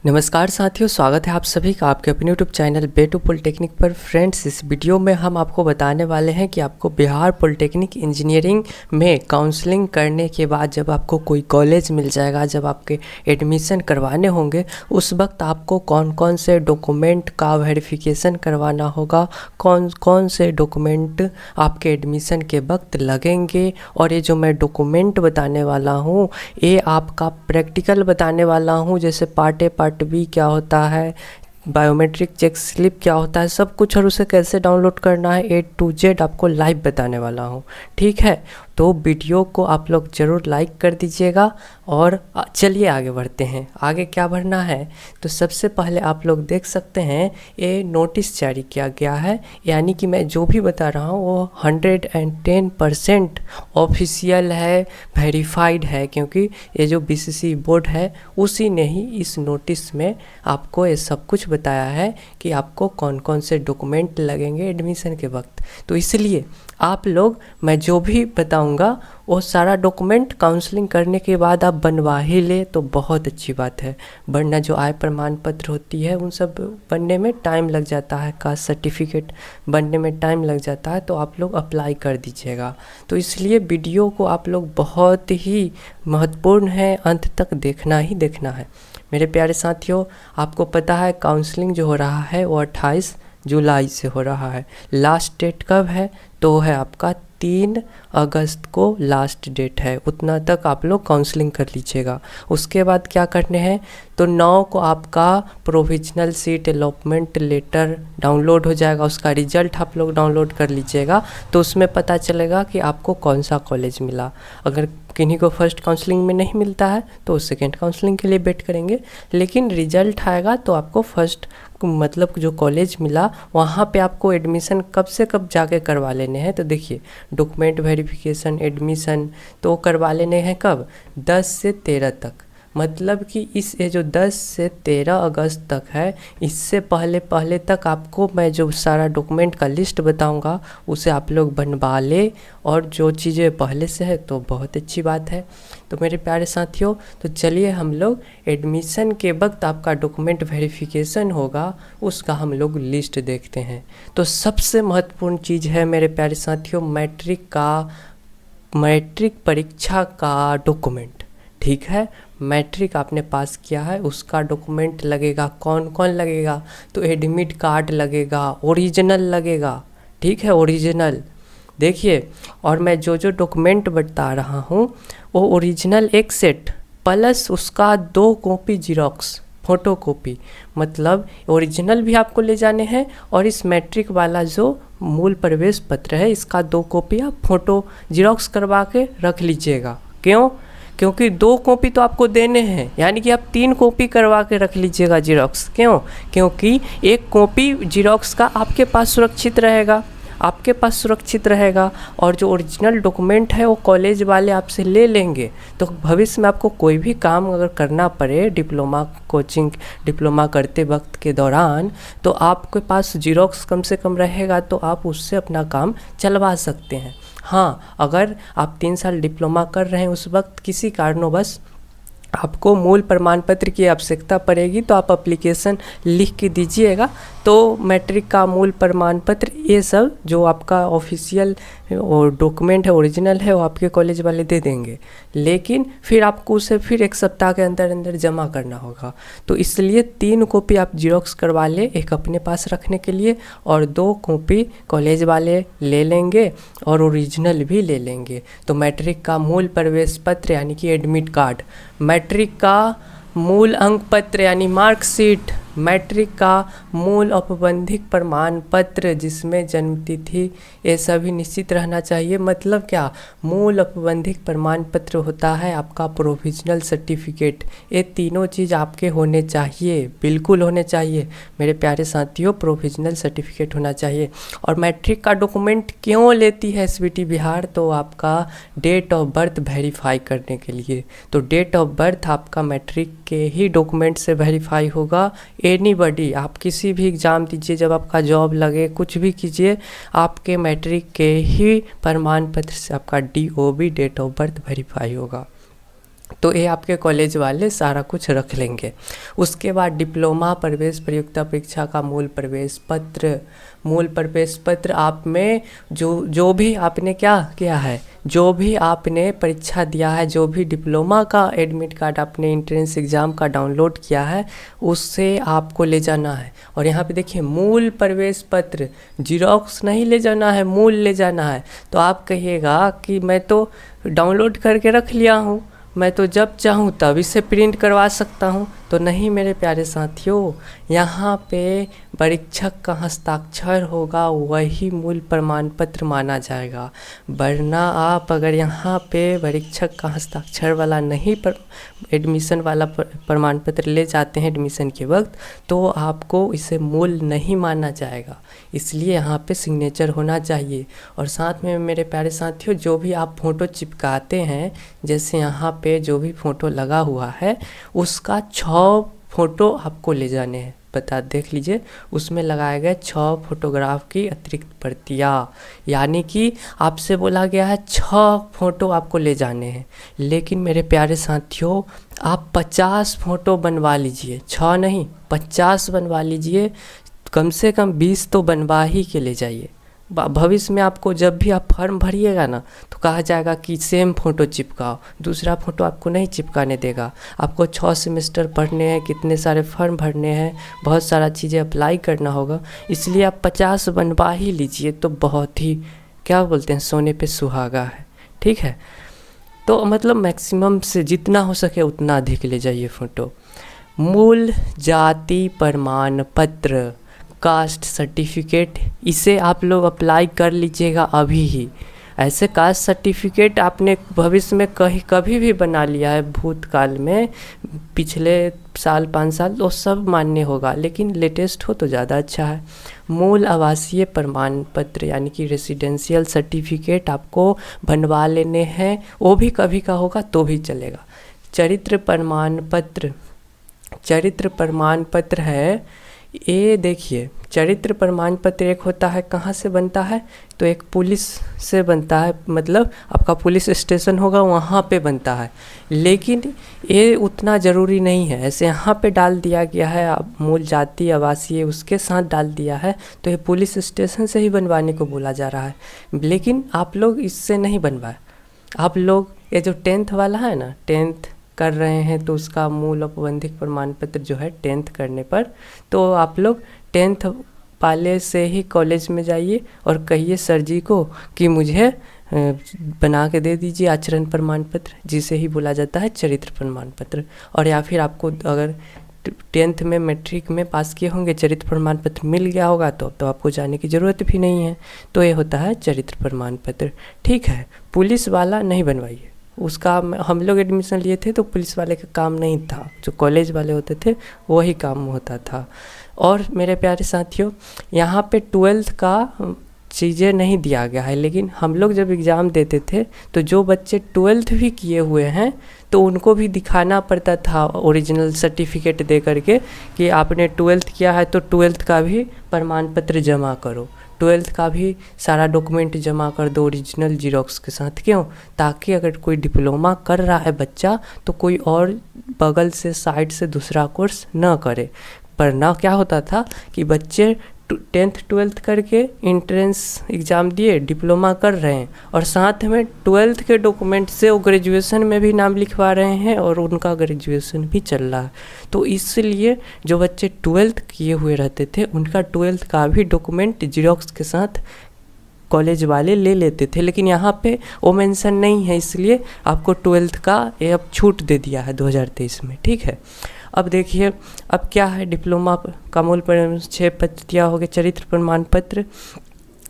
नमस्कार साथियों, स्वागत है आप सभी का आपके अपने यूट्यूब चैनल बेटू पॉलिटेक्निक पर। फ्रेंड्स, इस वीडियो में हम आपको बताने वाले हैं कि आपको बिहार पॉलिटेक्निक इंजीनियरिंग में काउंसलिंग करने के बाद जब आपको कोई कॉलेज मिल जाएगा, जब आपके एडमिशन करवाने होंगे, उस वक्त आपको कौन कौन से डॉक्यूमेंट का वेरिफिकेशन करवाना होगा, कौन कौन से डॉक्यूमेंट आपके एडमिशन के वक्त लगेंगे। और ये जो मैं डॉक्यूमेंट बताने वाला हूँ, ये आपका प्रैक्टिकल बताने वाला हूँ। जैसे पार्ट ए पार्ट बी क्या होता है, बायोमेट्रिक चेक स्लिप क्या होता है, सब कुछ, और उसे कैसे डाउनलोड करना है, ए टू जेड आपको लाइव बताने वाला हूँ। ठीक है, तो वीडियो को आप लोग ज़रूर लाइक कर दीजिएगा। और चलिए आगे बढ़ते हैं। आगे क्या बढ़ना है, तो सबसे पहले आप लोग देख सकते हैं ये नोटिस जारी किया गया है। यानी कि मैं जो भी बता रहा हूँ वो 110% ऑफिशियल है, वेरीफाइड है, क्योंकि ये जो बीसीसी बोर्ड है उसी ने ही इस नोटिस में आपको ये सब कुछ बताया है कि आपको कौन कौन से डॉक्यूमेंट लगेंगे एडमिशन के वक्त। तो इसलिए आप लोग, मैं जो भी बताऊंगा वो सारा डॉक्यूमेंट काउंसलिंग करने के बाद आप बनवा ही ले तो बहुत अच्छी बात है। वरना जो आय प्रमाण पत्र होती है उन सब बनने में टाइम लग जाता है, कास्ट सर्टिफिकेट बनने में टाइम लग जाता है, तो आप लोग अप्लाई कर दीजिएगा। तो इसलिए वीडियो को आप लोग बहुत ही महत्वपूर्ण है, अंत तक देखना ही देखना है। मेरे प्यारे साथियों, आपको पता है काउंसलिंग जो हो रहा है वो 28 जुलाई से हो रहा है। लास्ट डेट कब है, तो है आपका 3 अगस्त को लास्ट डेट है। उतना तक आप लोग काउंसलिंग कर लीजिएगा। उसके बाद क्या करने हैं, तो 9 को आपका provisional seat allotment letter download हो जाएगा। उसका रिजल्ट आप लोग डाउनलोड कर लीजिएगा, तो उसमें पता चलेगा कि आपको कौन सा कॉलेज मिला। अगर किन्हीं को फर्स्ट काउंसलिंग में नहीं मिलता है तो सेकेंड काउंसलिंग के लिए वेट करेंगे, लेकिन रिजल्ट आएगा तो आपको फर्स्ट मतलब जो कॉलेज मिला वहाँ पे आपको एडमिशन कब से कब जाके करवा लेने हैं। तो देखिए, डॉक्यूमेंट वेरिफिकेशन, एडमिशन तो करवा लेने हैं कब, 10 से 13 तक। मतलब कि इस ये जो 10 से 13 अगस्त तक है, इससे पहले पहले तक आपको मैं जो सारा डॉक्यूमेंट का लिस्ट बताऊंगा उसे आप लोग बनवा ले। और जो चीज़ें पहले से है तो बहुत अच्छी बात है। तो मेरे प्यारे साथियों, तो चलिए हम लोग एडमिशन के वक्त आपका डॉक्यूमेंट वेरिफिकेशन होगा उसका हम लोग लिस्ट देखते हैं। तो सबसे महत्वपूर्ण चीज़ है मेरे प्यारे साथियों, मैट्रिक परीक्षा का डॉक्यूमेंट। ठीक है, मैट्रिक आपने पास किया है उसका डॉक्यूमेंट लगेगा। कौन कौन लगेगा, तो एडमिट कार्ड लगेगा, ओरिजिनल लगेगा। ठीक है, ओरिजिनल देखिए। और मैं जो जो डॉक्यूमेंट बता रहा हूँ वो ओरिजिनल एक सेट प्लस उसका 2 कॉपी जीरोक्स, फ़ोटो कॉपी। मतलब ओरिजिनल भी आपको ले जाने हैं और इस मैट्रिक वाला जो मूल प्रवेश पत्र है इसका 2 कॉपी आप फ़ोटो जीरोक्स करवा के रख लीजिएगा। क्यों, क्योंकि 2 कॉपी तो आपको देने हैं, यानी कि आप 3 कॉपी करवा के रख लीजिएगा जीरोक्स। क्यों, क्योंकि एक कॉपी जीरोक्स का आपके पास सुरक्षित रहेगा, आपके पास सुरक्षित रहेगा। और जो ओरिजिनल डॉक्यूमेंट है वो कॉलेज वाले आपसे ले लेंगे। तो भविष्य में आपको कोई भी काम अगर करना पड़े, डिप्लोमा करते वक्त के दौरान, तो आपके पास जीरोक्स कम से कम रहेगा, तो आप उससे अपना काम चलवा सकते हैं। हाँ, अगर आप 3 साल डिप्लोमा कर रहे हैं, उस वक्त किसी कारणवश आपको मूल प्रमाण पत्र की आवश्यकता पड़ेगी, तो आप एप्लीकेशन लिख के दीजिएगा। तो मैट्रिक का मूल प्रमाण पत्र, ये सब जो आपका ऑफिशियल डॉक्यूमेंट है, ओरिजिनल है, वो आपके कॉलेज वाले दे देंगे। लेकिन फिर आपको उसे फिर 1 सप्ताह के अंदर अंदर जमा करना होगा। तो इसलिए 3 कॉपी आप जीरोक्स करवा ले, एक अपने पास रखने के लिए, और 2 कॉपी कॉलेज वाले ले लेंगे और ओरिजिनल भी ले लेंगे। तो मैट्रिक का मूल प्रवेश पत्र यानी कि एडमिट कार्ड, मैट्रिक का मूल अंक पत्र यानी मार्कशीट, मैट्रिक का मूल औपबंधिक प्रमाण पत्र जिसमें जन्मतिथि, ये सभी निश्चित रहना चाहिए। मतलब क्या, मूल औपबंधिक प्रमाण पत्र होता है आपका प्रोविजनल सर्टिफिकेट। ये तीनों चीज़ आपके होने चाहिए, बिल्कुल होने चाहिए मेरे प्यारे साथियों। प्रोविजनल सर्टिफिकेट होना चाहिए। और मैट्रिक का डॉक्यूमेंट क्यों लेती है एसवीटी बिहार, तो आपका डेट ऑफ बर्थ वेरीफाई करने के लिए। तो डेट ऑफ बर्थ आपका मैट्रिक के ही डॉक्यूमेंट से वेरीफाई होगा। एनीबॉडी, आप किसी भी एग्ज़ाम दीजिए, जब आपका जॉब लगे, कुछ भी कीजिए, आपके मैट्रिक के ही प्रमाण पत्र से आपका DOB, date of birth verify होगा। तो ये आपके कॉलेज वाले सारा कुछ रख लेंगे। उसके बाद डिप्लोमा प्रवेश प्रयुक्ता परीक्षा का मूल प्रवेश पत्र आप में जो भी आपने क्या किया है, जो भी आपने परीक्षा दिया है, जो भी डिप्लोमा का एडमिट कार्ड आपने एंट्रेंस एग्ज़ाम का डाउनलोड किया है, उससे आपको ले जाना है। और यहाँ पे देखिए मूल प्रवेश पत्र, जीरोक्स नहीं ले जाना है, मूल ले जाना है। तो आप कहिएगा कि मैं तो डाउनलोड करके रख लिया हूँ, मैं तो जब चाहूँ तब इसे प्रिंट करवा सकता हूँ। तो नहीं मेरे प्यारे साथियों, यहाँ पे परीक्षक का हस्ताक्षर होगा, वही मूल प्रमाण पत्र माना जाएगा। वरना आप अगर यहाँ पे परीक्षक का हस्ताक्षर वाला नहीं एडमिशन वाला प्रमाण पत्र ले जाते हैं एडमिशन के वक्त, तो आपको इसे मूल नहीं माना जाएगा। इसलिए यहाँ पे सिग्नेचर होना चाहिए। और साथ में मेरे प्यारे साथियों, जो भी आप फ़ोटो चिपकाते हैं, जैसे यहाँ पे जो भी फ़ोटो लगा हुआ है उसका 6 फ़ोटो आपको ले जाने हैं। बता देख लीजिए, उसमें लगाए गए 6 फोटोग्राफ की अतिरिक्त प्रतियाँ, यानी कि आपसे बोला गया है 6 फ़ोटो आपको ले जाने हैं। लेकिन मेरे प्यारे साथियों, आप 50 फ़ोटो बनवा लीजिए, 6 नहीं 50 बनवा लीजिए, कम से कम 20 तो बनवा ही के ले जाइए। भविष्य में आपको जब भी आप फॉर्म भरिएगा ना, तो कहा जाएगा कि सेम फ़ोटो चिपकाओ, दूसरा फ़ोटो आपको नहीं चिपकाने देगा। आपको 6 सेमेस्टर पढ़ने हैं, कितने सारे फॉर्म भरने हैं, बहुत सारा चीज़ें अप्लाई करना होगा, इसलिए आप 50 बनवा ही लीजिए। तो बहुत ही क्या बोलते हैं, सोने पे सुहागा है। ठीक है, तो मतलब मैक्सिमम से जितना हो सके उतना अधिक ले जाइए फ़ोटो। मूल जाति प्रमाण पत्र, कास्ट सर्टिफिकेट, इसे आप लोग अप्लाई कर लीजिएगा अभी ही। ऐसे कास्ट सर्टिफिकेट आपने भविष्य में कभी भी बना लिया है भूतकाल में, पिछले साल 5 साल, तो सब मान्य होगा, लेकिन लेटेस्ट हो तो ज़्यादा अच्छा है। मूल आवासीय प्रमाण पत्र यानी कि रेसिडेंशियल सर्टिफिकेट आपको बनवा लेने हैं, वो भी कभी का होगा तो भी चलेगा। चरित्र प्रमाण पत्र है ये। देखिए, चरित्र प्रमाण पत्र एक होता है, कहाँ से बनता है, तो एक पुलिस से बनता है, मतलब आपका पुलिस स्टेशन होगा वहाँ पे बनता है। लेकिन ये उतना ज़रूरी नहीं है, ऐसे यहाँ पे डाल दिया गया है, अब मूल जाति आवासीय उसके साथ डाल दिया है, तो ये पुलिस स्टेशन से ही बनवाने को बोला जा रहा है। लेकिन आप लोग इससे नहीं बनवाए, आप लोग ये जो 10th वाला है ना, 10th कर रहे हैं, तो उसका मूल औपबंधिक प्रमाण पत्र जो है 10th करने पर, तो आप लोग 10th वाले से ही कॉलेज में जाइए और कहिए सर जी को कि मुझे बना के दे दीजिए आचरण प्रमाण पत्र, जिसे ही बोला जाता है चरित्र प्रमाण पत्र। और या फिर आपको अगर 10th में मैट्रिक में पास किए होंगे, चरित्र प्रमाण पत्र मिल गया होगा, तो आपको जाने की ज़रूरत भी नहीं है। तो ये होता है चरित्र प्रमाण पत्र। ठीक है, पुलिस वाला नहीं बनवाइए, उसका हम लोग एडमिशन लिए थे तो पुलिस वाले का काम नहीं था, जो कॉलेज वाले होते थे वही काम होता था। और मेरे प्यारे साथियों, यहाँ पे 12th का चीज़ें नहीं दिया गया है, लेकिन हम लोग जब एग्ज़ाम देते थे तो जो बच्चे 12th भी किए हुए हैं तो उनको भी दिखाना पड़ता था ओरिजिनल सर्टिफिकेट दे करके कि आपने 12th किया है तो 12th का भी प्रमाण पत्र जमा करो, 12th का भी सारा डॉक्यूमेंट जमा कर दो ओरिजिनल जीरोक्स के साथ। क्यों? ताकि अगर कोई डिप्लोमा कर रहा है बच्चा तो कोई और बगल से साइड से दूसरा कोर्स न करे। पर ना क्या होता था कि बच्चे 10th 12th करके एंट्रेंस एग्ज़ाम दिए, डिप्लोमा कर रहे हैं, और साथ में 12th के डॉक्यूमेंट से वो ग्रेजुएशन में भी नाम लिखवा रहे हैं और उनका ग्रेजुएशन भी चल रहा है। तो इसलिए जो बच्चे 12th किए हुए रहते थे उनका 12th का भी डॉक्यूमेंट जीरोक्स के साथ कॉलेज वाले ले लेते थे। लेकिन यहाँ पे वो मेंशन नहीं है, इसलिए आपको 12th का ये अब छूट दे दिया है 2023 में। ठीक है, अब देखिए अब क्या है, डिप्लोमा का मूल प्रमाण 6 प्रतियाँ हो गए, चरित्र प्रमाण पत्र।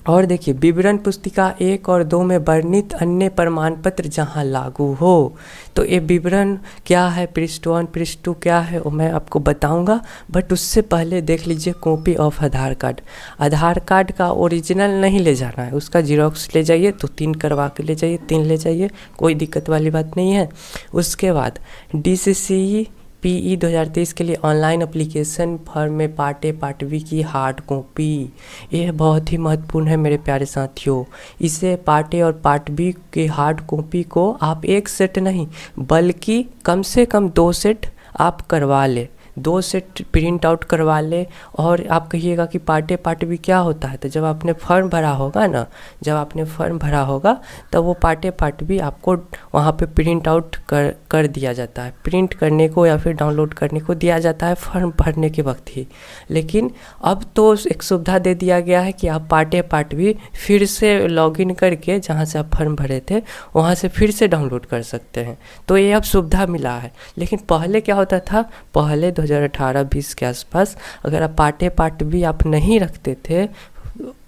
और देखिए विवरण पुस्तिका 1 और 2 में वर्णित अन्य प्रमाण पत्र जहाँ लागू हो। तो ये विवरण क्या है, पृष्ठ 1 पृष्ठ 2 क्या है वो मैं आपको बताऊंगा, बट उससे पहले देख लीजिए copy of Aadhaar card. Aadhaar card का ओरिजिनल नहीं ले जाना है, उसका जीरोक्स ले जाइए तो 3 करवा के ले जाइए, 3 ले जाइए, कोई दिक्कत वाली बात नहीं है। उसके बाद DCCE पीई 2023 के लिए ऑनलाइन एप्लीकेशन फॉर्म में पार्ट ए पार्ट बी की हार्ड कॉपी। यह बहुत ही महत्वपूर्ण है मेरे प्यारे साथियों। इसे पार्ट ए और पार्ट बी की हार्ड कॉपी को आप एक सेट नहीं बल्कि कम से कम 2 सेट आप करवा लें, 2 सेट प्रिंट आउट करवा ले। और आप कहिएगा कि पार्ट ए पार्ट बी क्या होता है, तो जब आपने फॉर्म भरा होगा ना, जब आपने फॉर्म भरा होगा तब वो पार्ट ए पार्ट बी आपको वहाँ पे प्रिंट आउट कर दिया जाता है, प्रिंट करने को या फिर डाउनलोड करने को दिया जाता है फॉर्म भरने के वक्त ही। लेकिन अब तो एक सुविधा दे दिया गया है कि आप पार्ट ए पार्ट बी फिर से लॉगिन करके जहाँ से आप फॉर्म भरे थे वहाँ से फिर से डाउनलोड कर सकते हैं। तो ये अब सुविधा मिला है। लेकिन पहले क्या होता था, पहले 2018-20 के आसपास अगर आप पार्ट ए पार्ट बी आप नहीं रखते थे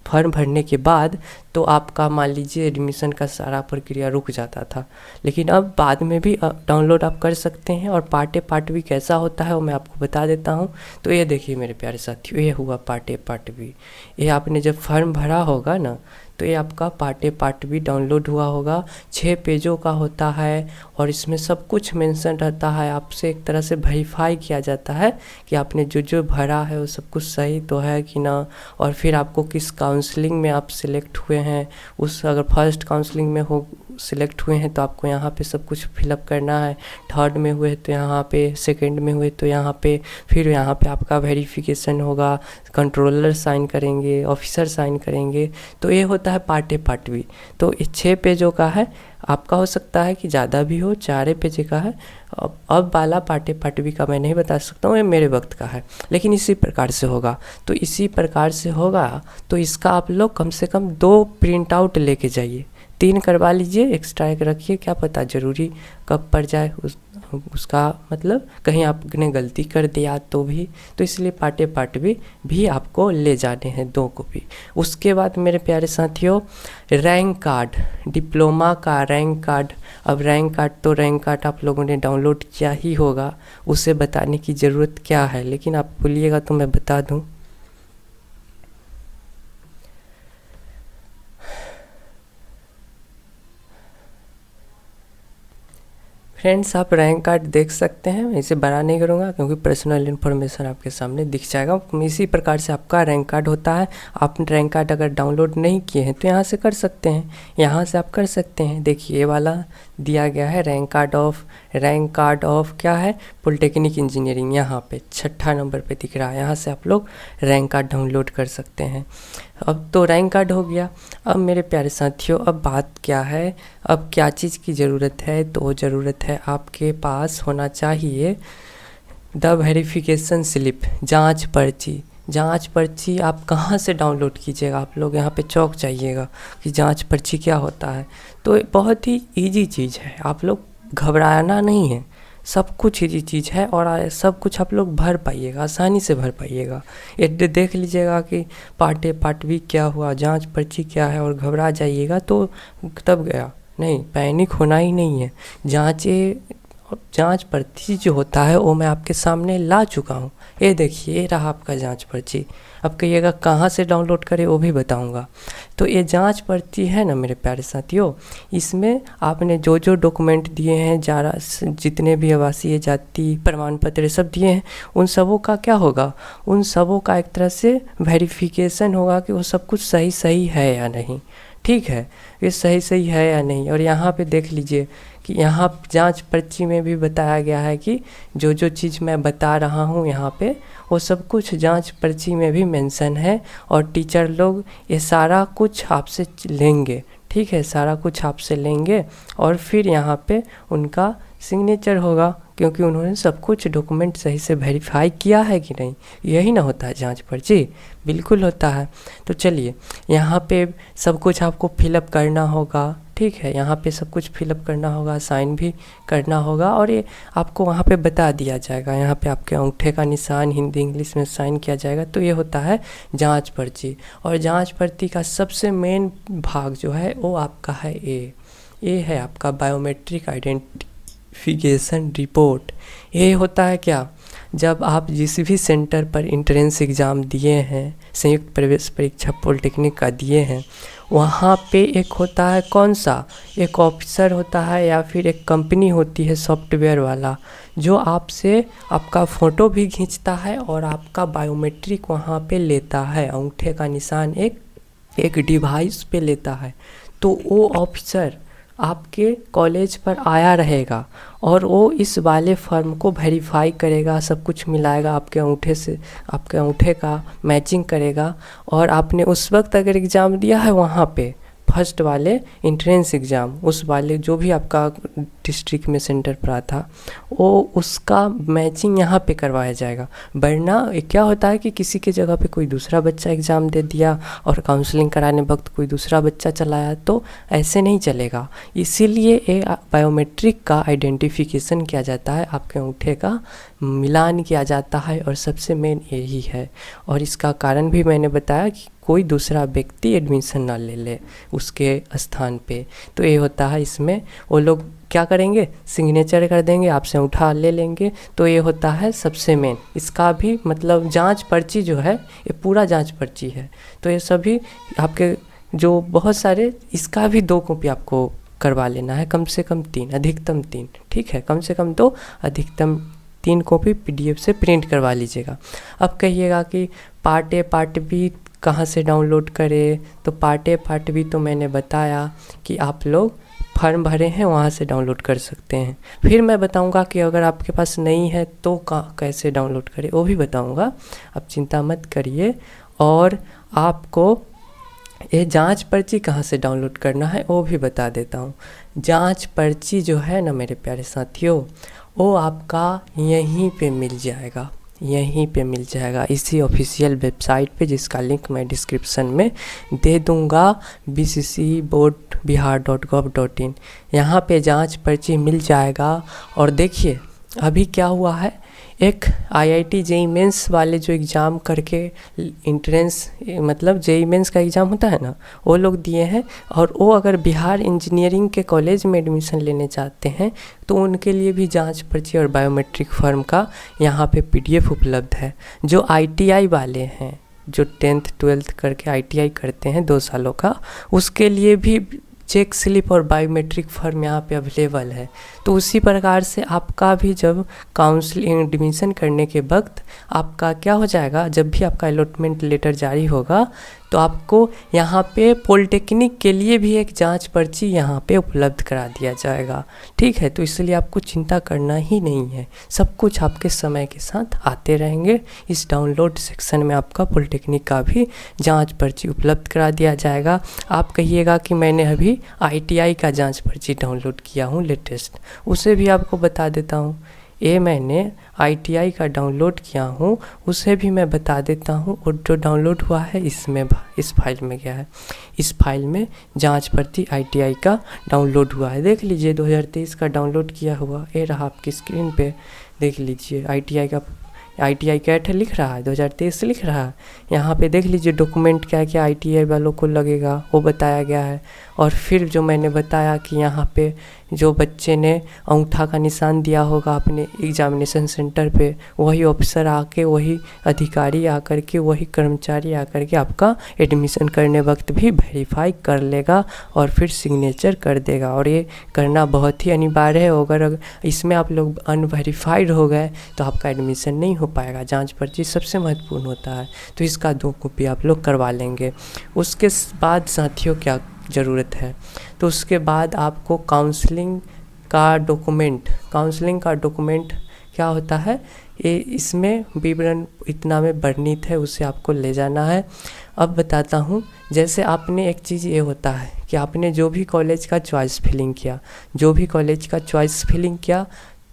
फॉर्म भरने के बाद, तो आपका मान लीजिए एडमिशन का सारा प्रक्रिया रुक जाता था। लेकिन अब बाद में भी डाउनलोड आप कर सकते हैं। और पार्ट ए पार्ट बी कैसा होता है वो मैं आपको बता देता हूँ। तो ये देखिए मेरे प्यारे साथियों, ये हुआ पार्ट ए पार्ट बी। ये आपने जब फॉर्म भरा होगा ना, तो ये आपका part A part B download हुआ होगा। 6 पेजों का होता है और इसमें सब कुछ मेंशन रहता है। आपसे एक तरह से वेरीफाई किया जाता है कि आपने जो जो भरा है वो सब कुछ सही तो है कि ना। और फिर आपको किस काउंसलिंग में आप सिलेक्ट हुए हैं, उस अगर फर्स्ट काउंसलिंग में हो सिलेक्ट हुए हैं तो आपको यहाँ पे सब कुछ फिलअप करना है। थर्ड में हुए तो यहाँ पे, सेकंड में हुए तो यहाँ पे, फिर यहाँ पे आपका वेरिफिकेशन होगा, कंट्रोलर साइन करेंगे, ऑफिसर साइन करेंगे। तो ये होता है पार्ट ए पार्ट बी। तो ये 6 पेजों का है, आपका हो सकता है कि ज़्यादा भी हो, 4 पेज का है। अब वाला पार्ट ए पार्ट बी का मैं नहीं बता सकता हूँ, ये मेरे वक्त का है। लेकिन इसी प्रकार से होगा, तो इसी प्रकार से होगा। तो इसका आप लोग कम से कम 2 प्रिंट आउट लेके जाइए, 3 करवा लीजिए, एक्स्ट्रा एक रखिए, क्या पता ज़रूरी कब पड़ जाए उसका मतलब कहीं आपने गलती कर दिया तो भी। तो इसलिए पार्ट ए पार्ट बी भी आपको ले जाने हैं 2 कॉपी। उसके बाद मेरे प्यारे साथियों, रैंक कार्ड, डिप्लोमा का रैंक कार्ड। अब रैंक कार्ड आप लोगों ने डाउनलोड किया ही होगा, उसे बताने की ज़रूरत क्या है। लेकिन आप बोलिएगा तो मैं बता दूँ। फ्रेंड्स, आप रैंक कार्ड देख सकते हैं। मैं इसे बड़ा नहीं करूँगा क्योंकि पर्सनल इन्फॉर्मेशन आपके सामने दिख जाएगा। इसी प्रकार से आपका रैंक कार्ड होता है। आप रैंक कार्ड अगर डाउनलोड नहीं किए हैं तो यहाँ से कर सकते हैं, यहाँ से आप कर सकते हैं। देखिए ये वाला दिया गया है, रैंक कार्ड ऑफ क्या है, पॉलिटेक्निक इंजीनियरिंग। यहाँ पे 6ठा नंबर पे दिख रहा है, यहाँ से आप लोग रैंक कार्ड डाउनलोड कर सकते हैं। अब तो रैंक कार्ड हो गया। अब मेरे प्यारे साथियों, अब बात क्या है, अब क्या चीज़ की ज़रूरत है, तो ज़रूरत है आपके पास होना चाहिए द वेरिफिकेशन स्लिप, जांच पर्ची। जांच पर्ची आप कहाँ से डाउनलोड कीजिएगा, आप लोग यहाँ पे चौंक जाइएगा कि जांच पर्ची क्या होता है। तो बहुत ही इजी चीज़ है, आप लोग घबराना नहीं है, सब कुछ इजी चीज़ है और सब कुछ आप लोग भर पाइएगा, आसानी से भर पाइएगा। ये देख लीजिएगा कि पार्ट ए पार्ट बी क्या हुआ, जांच पर्ची क्या है, और घबरा जाइएगा तो तब गया। नहीं, पैनिक होना ही नहीं है। जांच पर्ची जो होता है वो मैं आपके सामने ला चुका हूँ। ये देखिए, ये रहा आपका जांच पर्ची। अब कहिएगा कहाँ से डाउनलोड करें, वो भी बताऊँगा। तो ये जांच पर्ची है ना मेरे प्यारे साथियों, इसमें आपने जो जो डॉक्यूमेंट दिए हैं, जितने भी आवासीय जाति प्रमाण पत्र सब दिए हैं, उन सबों का क्या होगा, उन सबों का एक तरह से वेरिफिकेशन होगा कि वो सब कुछ सही है या नहीं। ठीक है, ये सही है या नहीं। और यहाँ पे देख लीजिए कि यहाँ जांच पर्ची में भी बताया गया है कि जो जो चीज़ मैं बता रहा हूँ यहाँ पे, वो सब कुछ जांच पर्ची में भी मेंशन है। और टीचर लोग ये सारा कुछ आपसे लेंगे, ठीक है, सारा कुछ आपसे लेंगे और फिर यहाँ पे उनका सिग्नेचर होगा, क्योंकि उन्होंने सब कुछ डॉक्यूमेंट सही से वेरीफाई किया है कि नहीं। यही ना होता है जांच पर्ची, बिल्कुल होता है। तो चलिए, यहाँ पे सब कुछ आपको फिलअप करना होगा, ठीक है, यहाँ पे सब कुछ फिलअप करना होगा, साइन भी करना होगा और ये आपको वहाँ पे बता दिया जाएगा। यहाँ पे आपके अंगूठे का निशान हिंदी इंग्लिश में साइन किया जाएगा। तो ये होता है जांच पर्ची। और जांच पर्ची का सबसे मेन भाग जो है वो आपका है ये है आपका बायोमेट्रिक आइडेंटिफिकेशन रिपोर्ट। ये होता है क्या, जब आप जिस भी सेंटर पर एंट्रेंस एग्ज़ाम दिए हैं, संयुक्त प्रवेश परीक्षा पॉलिटेक्निक का दिए हैं, वहाँ पे एक होता है कौन सा, एक ऑफिसर होता है या फिर एक कंपनी होती है सॉफ्टवेयर वाला, जो आपसे आपका फ़ोटो भी खींचता है और आपका बायोमेट्रिक वहाँ पे लेता है, अंगूठे का निशान एक डिवाइस पे लेता है। तो वो ऑफिसर आपके कॉलेज पर आया रहेगा और वो इस वाले फॉर्म को वेरीफाई करेगा, सब कुछ मिलाएगा आपके अंगूठे से, आपके अंगूठे का मैचिंग करेगा। और आपने उस वक्त अगर एग्ज़ाम दिया है वहाँ पे फर्स्ट वाले एंट्रेंस एग्ज़ाम, उस वाले जो भी आपका डिस्ट्रिक्ट में सेंटर पड़ा था, वो उसका मैचिंग यहाँ पे करवाया जाएगा। वरना क्या होता है कि किसी के जगह पे कोई दूसरा बच्चा एग्ज़ाम दे दिया और काउंसलिंग कराने वक्त कोई दूसरा बच्चा चलाया, तो ऐसे नहीं चलेगा। इसीलिए ये बायोमेट्रिक का आइडेंटिफिकेशन किया जाता है, आपके अंगूठे का मिलान किया जाता है, और सबसे मेन यही है। और इसका कारण भी मैंने बताया कि कोई दूसरा व्यक्ति एडमिशन ना ले ले उसके स्थान पे। तो ये होता है, इसमें वो लोग क्या करेंगे, सिग्नेचर कर देंगे, आपसे उठा ले लेंगे। तो ये होता है सबसे मेन। इसका भी मतलब जांच पर्ची जो है, ये पूरा जांच पर्ची है। तो ये सभी आपके जो बहुत सारे, इसका भी 2 कॉपी आपको करवा लेना है, कम से कम 3, अधिकतम 3, ठीक है, कम से कम 2, अधिकतम 3 कॉपी PDF से प्रिंट करवा लीजिएगा। अब कहिएगा कि पार्ट ए पार्ट बी कहाँ से डाउनलोड करें, तो पार्ट ए पार्ट बी तो मैंने बताया कि आप लोग फॉर्म भरे हैं वहाँ से डाउनलोड कर सकते हैं। फिर मैं बताऊंगा कि अगर आपके पास नहीं है तो कैसे डाउनलोड करें, वो भी बताऊंगा, आप चिंता मत करिए। और आपको ये जांच पर्ची कहाँ से डाउनलोड करना है वो भी बता देता हूँ। जांच पर्ची जो है ना मेरे प्यारे साथियों, वो आपका यहीं पे मिल जाएगा, यहीं पे मिल जाएगा, इसी ऑफिशियल वेबसाइट पे, जिसका लिंक मैं डिस्क्रिप्शन में दे दूँगा, bccboardbihar.gov.in। यहाँ पे जांच पर्ची मिल जाएगा। और देखिए अभी क्या हुआ है, एक IIT JEE मेंस वाले जो एग्ज़ाम करके इंट्रेंस मतलब JEE मेंस का एग्ज़ाम होता है ना, वो लोग दिए हैं। और वो अगर बिहार इंजीनियरिंग के कॉलेज में एडमिशन लेने चाहते हैं तो उनके लिए भी जांच पर्ची और बायोमेट्रिक फॉर्म का यहाँ पे PDF उपलब्ध है। जो ITI वाले हैं, जो 10th 12th करके ITI करते हैं 2 सालों का, उसके लिए भी चेक स्लिप और बायोमेट्रिक फॉर्म यहाँ पे अवेलेबल है। तो उसी प्रकार से आपका भी जब काउंसलिंग एडमिशन करने के वक्त आपका क्या हो जाएगा, जब भी आपका अलॉटमेंट लेटर जारी होगा तो आपको यहाँ पे पॉलिटेक्निक के लिए भी एक जांच पर्ची यहाँ पे उपलब्ध करा दिया जाएगा, ठीक है। तो इसलिए आपको चिंता करना ही नहीं है, सब कुछ आपके समय के साथ आते रहेंगे। इस डाउनलोड सेक्शन में आपका पॉलिटेक्निक का भी जांच पर्ची उपलब्ध करा दिया जाएगा। आप कहिएगा कि मैंने अभी ITI का जांच पर्ची डाउनलोड किया हूँ लेटेस्ट, उसे भी आपको बता देता हूँ। ये मैंने ITI का डाउनलोड किया हूँ, उसे भी मैं बता देता हूँ। और जो डाउनलोड हुआ है इसमें, इस फाइल में गया है, इस फाइल में जांच पर्ची ITI का डाउनलोड हुआ है। देख लीजिए 2023 का डाउनलोड किया हुआ, ये रहा आपकी स्क्रीन पे, देख लीजिए ITI कैट लिख रहा है, 2023 लिख रहा है। यहाँ पे देख लीजिए डॉक्यूमेंट क्या क्या ITI वालों को लगेगा वो बताया गया है। और फिर जो मैंने बताया कि यहाँ पे जो बच्चे ने अंगूठा का निशान दिया होगा अपने एग्जामिनेशन सेंटर पे, वही ऑफिसर आके, वही अधिकारी आकर के, वही कर्मचारी आकर के आपका एडमिशन करने वक्त भी वेरीफाई कर लेगा और फिर सिग्नेचर कर देगा। और ये करना बहुत ही अनिवार्य है। अगर इसमें आप लोग अनवेरीफाइड हो गए तो आपका एडमिशन नहीं हो पाएगा। जांच पर्ची सबसे महत्वपूर्ण होता है, तो इसका 2 कॉपी आप लोग करवा लेंगे। उसके बाद साथियों क्या ज़रूरत है, तो उसके बाद आपको काउंसलिंग का डॉक्यूमेंट क्या होता है, ये इसमें विवरण इतना में वर्णित है, उसे आपको ले जाना है। अब बताता हूँ, जैसे आपने एक चीज़ ये होता है कि आपने जो भी कॉलेज का चॉइस फिलिंग किया,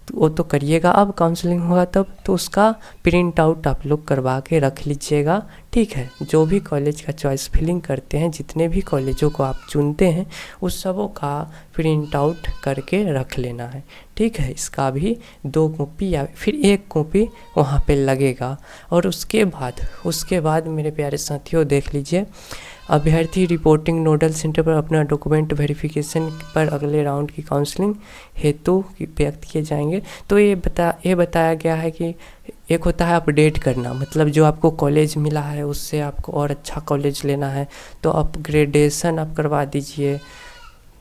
तो वो तो करिएगा। अब काउंसलिंग होगा तब तो उसका प्रिंट आउट आप लोग करवा के रख लीजिएगा, ठीक है। जो भी कॉलेज का चॉइस फिलिंग करते हैं, जितने भी कॉलेजों को आप चुनते हैं, उस सबों का प्रिंट आउट करके रख लेना है, ठीक है। इसका भी 2 कॉपी या फिर 1 कॉपी वहाँ पे लगेगा। और उसके बाद मेरे प्यारे साथियों देख लीजिए, अभ्यर्थी रिपोर्टिंग नोडल सेंटर पर अपना डॉक्यूमेंट वेरिफिकेशन पर अगले राउंड की काउंसलिंग हेतु व्यक्त किए जाएंगे। तो ये बताया गया है कि एक होता है अपडेट करना, मतलब जो आपको कॉलेज मिला है उससे आपको और अच्छा कॉलेज लेना है तो अपग्रेडेशन आप करवा दीजिए,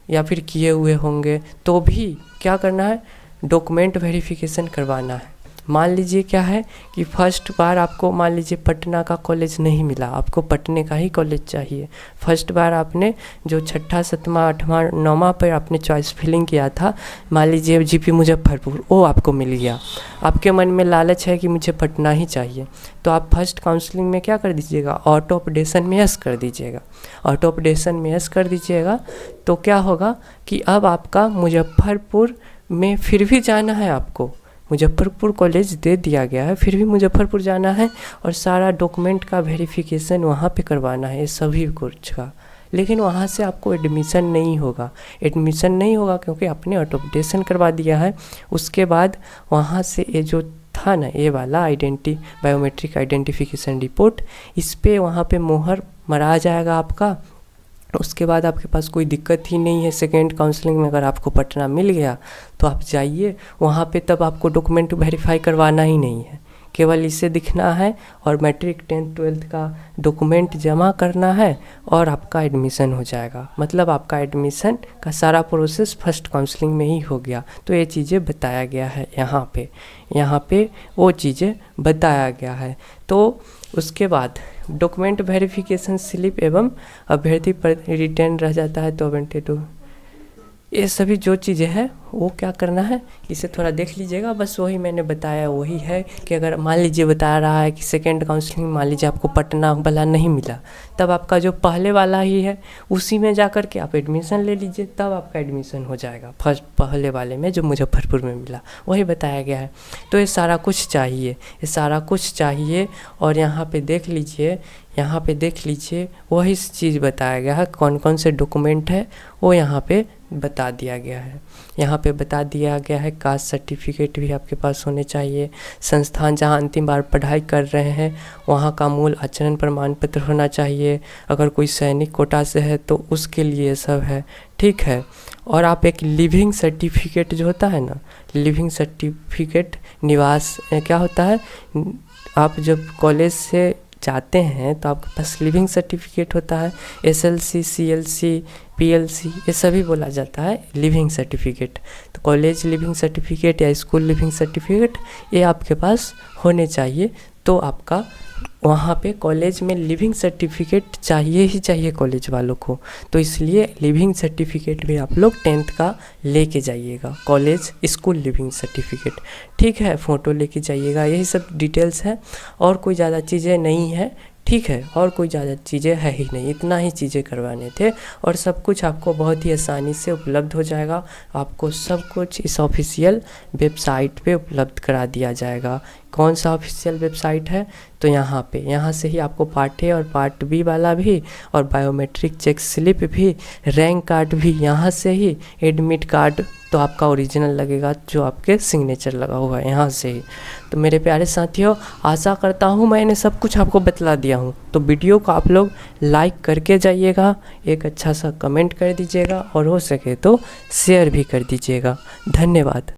या फिर किए हुए होंगे तो भी क्या करना है, डॉक्यूमेंट वेरिफिकेशन करवाना है। मान लीजिए क्या है कि फर्स्ट बार आपको मान लीजिए पटना का कॉलेज नहीं मिला, आपको पटने का ही कॉलेज चाहिए। फर्स्ट बार आपने जो छठा सतमा आठवां नौवां पर आपने चॉइस फिलिंग किया था, मान लीजिए जीपी मुजफ्फरपुर, वो आपको मिल गया। आपके मन में लालच है कि मुझे पटना ही चाहिए, तो आप फर्स्ट काउंसलिंग में क्या कर दीजिएगा, ऑटो अपडेशन में यस कर दीजिएगा। ऑटो अपडेशन में यस कर दीजिएगा तो क्या होगा कि अब आपका मुजफ्फरपुर में फिर भी जाना है, आपको मुजफ्फरपुर कॉलेज दे दिया गया है, फिर भी मुजफ्फरपुर जाना है और सारा डॉक्यूमेंट का वेरिफिकेशन वहाँ पे करवाना है सभी कुछ का। लेकिन वहाँ से आपको एडमिशन नहीं होगा, एडमिशन नहीं होगा क्योंकि आपने ऑटो अपडेशन करवा दिया है। उसके बाद वहाँ से ये जो था ना, ये वाला बायोमेट्रिक आइडेंटिफिकेशन रिपोर्ट, इस पे वहाँ पे मोहर मरा जाएगा आपका। उसके बाद आपके पास कोई दिक्कत ही नहीं है। सेकेंड काउंसलिंग में अगर आपको पटना मिल गया तो आप जाइए वहाँ पे, तब आपको डॉक्यूमेंट वेरीफाई करवाना ही नहीं है, केवल इसे दिखना है और मैट्रिक 10th 12th का डॉक्यूमेंट जमा करना है और आपका एडमिशन हो जाएगा। मतलब आपका एडमिशन का सारा प्रोसेस फर्स्ट काउंसलिंग में ही हो गया। तो ये चीज़ें बताया गया है यहाँ पे वो चीज़ें बताया गया है। तो उसके बाद डॉक्यूमेंट वेरिफिकेशन स्लिप एवं अभ्यर्थी पर रिटर्न रह जाता है तो 22, ये सभी जो चीज़ें हैं वो क्या करना है, इसे थोड़ा देख लीजिएगा। बस वही मैंने बताया वही है कि अगर मान लीजिए बता रहा है कि सेकेंड काउंसलिंग मान लीजिए आपको पटना वाला नहीं मिला, तब आपका जो पहले वाला ही है उसी में जा कर के आप एडमिशन ले लीजिए, तब आपका एडमिशन हो जाएगा फर्स्ट पहले वाले में जो मुजफ्फरपुर में मिला, वही बताया गया है। तो ये सारा कुछ चाहिए, ये सारा कुछ चाहिए। और यहाँ पे देख लीजिए वही चीज़ बताया गया है, कौन कौन से डॉक्यूमेंट है वो यहाँ पे बता दिया गया है। यहाँ पे बता दिया गया है कास्ट सर्टिफिकेट भी आपके पास होने चाहिए, संस्थान जहाँ अंतिम बार पढ़ाई कर रहे हैं वहाँ का मूल आचरण प्रमाण पत्र होना चाहिए, अगर कोई सैनिक कोटा से है तो उसके लिए सब है, ठीक है। और आप एक लिविंग सर्टिफिकेट जो होता है ना, लिविंग सर्टिफिकेट निवास क्या होता है, आप जब कॉलेज से जाते हैं तो आपके पास लिविंग सर्टिफिकेट होता है, SLC CLC PLC ये सभी बोला जाता है लिविंग सर्टिफिकेट। तो कॉलेज लिविंग सर्टिफिकेट या स्कूल लिविंग सर्टिफिकेट ये आपके पास होने चाहिए। तो आपका वहाँ पे कॉलेज में लिविंग सर्टिफिकेट चाहिए ही चाहिए कॉलेज वालों को, तो इसलिए लिविंग सर्टिफिकेट भी आप लोग 10th का लेके जाइएगा, कॉलेज स्कूल लिविंग सर्टिफिकेट, ठीक है। फ़ोटो लेके जाइएगा, यही सब डिटेल्स है और कोई ज़्यादा चीज़ें नहीं है, ठीक है। और कोई ज़्यादा चीज़ें है ही नहीं, इतना ही चीज़ें करवाने थे और सब कुछ आपको बहुत ही आसानी से उपलब्ध हो जाएगा। आपको सब कुछ इस ऑफिशियल वेबसाइट पे उपलब्ध करा दिया जाएगा। कौन सा ऑफिशियल वेबसाइट है, तो यहाँ से ही आपको पार्ट ए और पार्ट बी वाला भी और बायोमेट्रिक चेक स्लिप भी, रैंक कार्ड भी यहाँ से ही, एडमिट कार्ड तो आपका ओरिजिनल लगेगा जो आपके सिग्नेचर लगा हुआ है यहाँ से ही। तो मेरे प्यारे साथियों, आशा करता हूँ मैंने सब कुछ आपको बतला दिया हूँ। तो वीडियो को आप लोग लाइक करके जाइएगा, एक अच्छा सा कमेंट कर दीजिएगा और हो सके तो शेयर भी कर दीजिएगा। धन्यवाद।